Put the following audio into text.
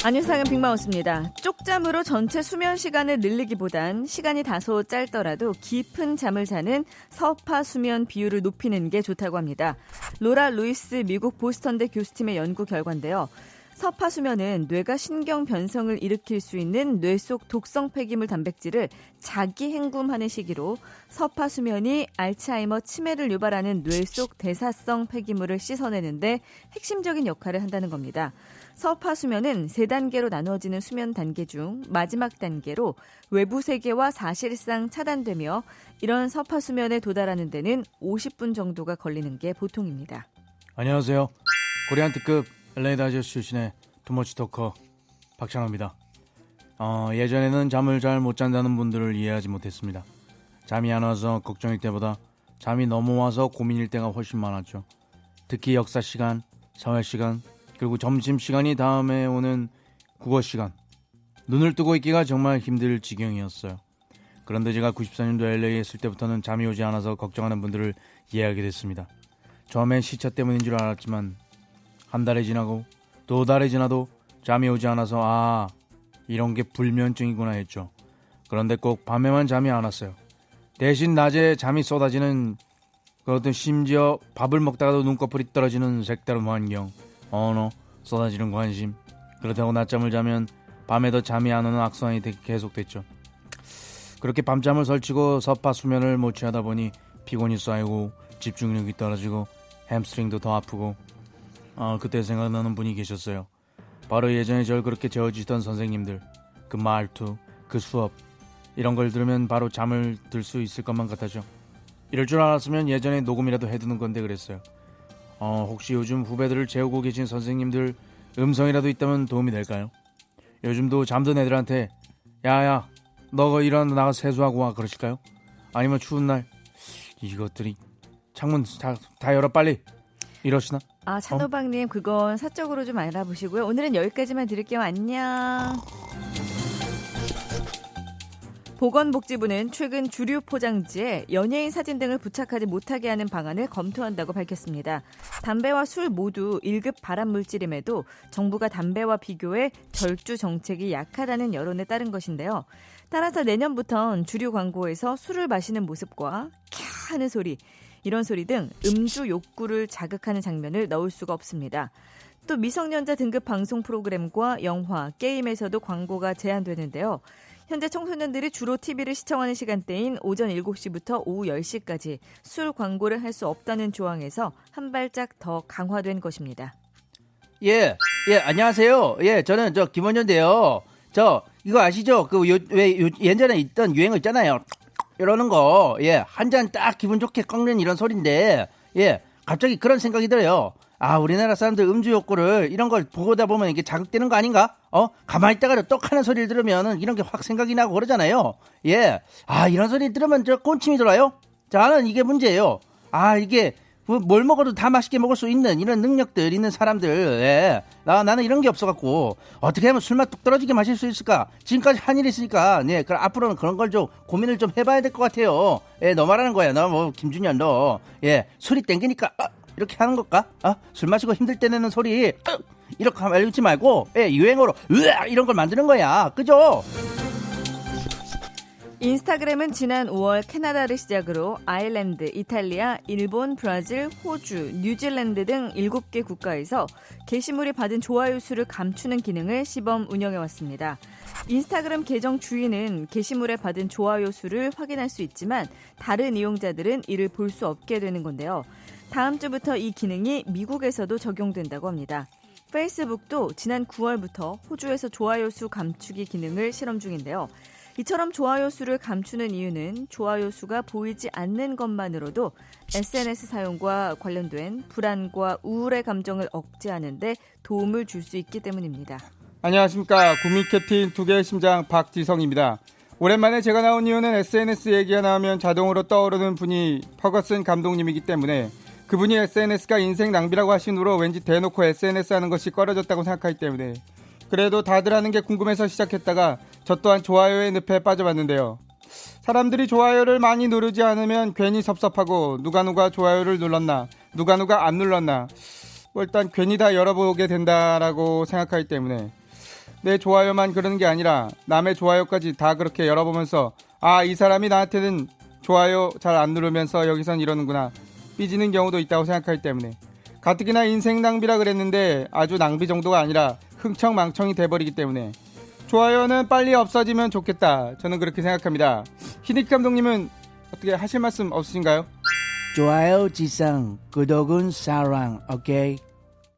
안윤상은 빅마우스입니다. 쪽잠으로 전체 수면 시간을 늘리기보단 시간이 다소 짧더라도 깊은 잠을 자는 서파 수면 비율을 높이는 게 좋다고 합니다. 로라 루이스 미국 보스턴대 교수팀의 연구 결과인데요. 서파 수면은 뇌가 신경 변성을 일으킬 수 있는 뇌 속 독성 폐기물 단백질을 자기 행굼하는 시기로 서파 수면이 알츠하이머 치매를 유발하는 뇌 속 대사성 폐기물을 씻어내는데 핵심적인 역할을 한다는 겁니다. 서파 수면은 3단계로 나누어지는 수면 단계 중 마지막 단계로 외부 세계와 사실상 차단되며 이런 서파 수면에 도달하는 데는 50분 정도가 걸리는 게 보통입니다. 안녕하세요. 코리안 특급 LA 다저스 출신의 투머치 토커 박찬호입니다. 예전에는 잠을 잘 못 잔다는 분들을 이해하지 못했습니다. 잠이 안 와서 걱정일 때보다 잠이 너무 와서 고민일 때가 훨씬 많았죠. 특히 역사 시간, 사회 시간, 그리고 점심 시간이 다음에 오는 국어 시간. 눈을 뜨고 있기가 정말 힘들 지경이었어요. 그런데 제가 94년도 LA에 있을 때부터는 잠이 오지 않아서 걱정하는 분들을 이해하게 됐습니다. 처음엔 시차 때문인 줄 알았지만 한 달이 지나고 또 달이 지나도 잠이 오지 않아서 이런 게 불면증이구나 했죠. 그런데 꼭 밤에만 잠이 안 왔어요. 대신 낮에 잠이 쏟아지는 그것도 심지어 밥을 먹다가도 눈꺼풀이 떨어지는 색다른 환경, 언어, 쏟아지는 관심. 그렇다고 낮잠을 자면 밤에도 잠이 안 오는 악순환이 계속됐죠. 그렇게 밤잠을 설치고 서파 수면을 못 취하다 보니 피곤이 쌓이고 집중력이 떨어지고 햄스트링도 더 아프고 그때 생각나는 분이 계셨어요. 바로 예전에 저를 그렇게 재워주시던 선생님들, 그 말투, 그 수업, 이런 걸 들으면 바로 잠을 들 수 있을 것만 같아죠. 이럴 줄 알았으면 예전에 녹음이라도 해두는 건데 그랬어요. 혹시 요즘 후배들을 재우고 계신 선생님들 음성이라도 있다면 도움이 될까요? 요즘도 잠든 애들한테 야야 너 일어나 나가서 세수하고 와 그러실까요? 아니면 추운 날 이것들이 창문 다 열어 빨리 이러시나? 찬호박님 그건 사적으로 좀 알아보시고요. 오늘은 여기까지만 드릴게요. 안녕. 보건복지부는 최근 주류 포장지에 연예인 사진 등을 부착하지 못하게 하는 방안을 검토한다고 밝혔습니다. 담배와 술 모두 1급 발암물질임에도 정부가 담배와 비교해 절주 정책이 약하다는 여론에 따른 것인데요. 따라서 내년부턴 주류 광고에서 술을 마시는 모습과 캬 하는 소리, 이런 소리 등 음주 욕구를 자극하는 장면을 넣을 수가 없습니다. 또 미성년자 등급 방송 프로그램과 영화, 게임에서도 광고가 제한되는데요. 현재 청소년들이 주로 TV를 시청하는 시간대인 오전 7시부터 오후 10시까지 술 광고를 할 수 없다는 조항에서 한 발짝 더 강화된 것입니다. 예, 안녕하세요. 저는 김원현인데요. 이거 아시죠? 예전에 있던 유행어 있잖아요. 이러는 거, 한 잔 딱 기분 좋게 꺾는 이런 소리인데, 갑자기 그런 생각이 들어요. 우리나라 사람들 음주 욕구를 이런 걸 보다 보면 이게 자극되는 거 아닌가? 가만히 있다가 떡하는 소리를 들으면 이런 게 확 생각이 나고 그러잖아요. 이런 소리 들으면 꼰침이 돌아요? 저는 이게 문제예요. 이게 뭘 먹어도 다 맛있게 먹을 수 있는 이런 능력들 있는 사람들, 나는 이런 게 없어갖고 어떻게 하면 술맛 뚝 떨어지게 마실 수 있을까? 지금까지 한 일이 있으니까, 그럼 앞으로는 그런 걸 좀 고민을 좀 해봐야 될 것 같아요. 너 말하는 거야. 너 김준현 너, 술이 땡기니까 이렇게 하는 걸까? 술 마시고 힘들 때 내는 소리 이렇게 하지 말고 유행어로 이런 걸 만드는 거야. 그죠? 인스타그램은 지난 5월 캐나다를 시작으로 아일랜드, 이탈리아, 일본, 브라질, 호주, 뉴질랜드 등 7개 국가에서 게시물이 받은 좋아요 수를 감추는 기능을 시범 운영해왔습니다. 인스타그램 계정 주인은 게시물에 받은 좋아요 수를 확인할 수 있지만 다른 이용자들은 이를 볼 수 없게 되는 건데요. 다음 주부터 이 기능이 미국에서도 적용된다고 합니다. 페이스북도 지난 9월부터 호주에서 좋아요 수 감추기 기능을 실험 중인데요. 이처럼 좋아요 수를 감추는 이유는 좋아요 수가 보이지 않는 것만으로도 SNS 사용과 관련된 불안과 우울의 감정을 억제하는 데 도움을 줄 수 있기 때문입니다. 안녕하십니까. 구미캐틴 두개의 심장 박지성입니다. 오랜만에 제가 나온 이유는 SNS 얘기가 나오면 자동으로 떠오르는 분이 퍼거슨 감독님이기 때문에 그분이 SNS가 인생 낭비라고 하신 후로 왠지 대놓고 SNS 하는 것이 꺼려졌다고 생각하기 때문에 그래도 다들 하는 게 궁금해서 시작했다가 저 또한 좋아요의 늪에 빠져봤는데요. 사람들이 좋아요를 많이 누르지 않으면 괜히 섭섭하고 누가 좋아요를 눌렀나 누가 안 눌렀나 뭐 일단 괜히 다 열어보게 된다라고 생각하기 때문에 내 좋아요만 그러는 게 아니라 남의 좋아요까지 다 그렇게 열어보면서 아, 이 사람이 나한테는 좋아요 잘 안 누르면서 여기선 이러는구나 삐지는 경우도 있다고 생각하기 때문에 가뜩이나 인생 낭비라 그랬는데 아주 낭비 정도가 아니라 흥청망청이 돼버리기 때문에 좋아요는 빨리 없어지면 좋겠다. 저는 그렇게 생각합니다. 히니키 감독님은 어떻게 하실 말씀 없으신가요? 좋아요 지상 구독은 사랑 오케이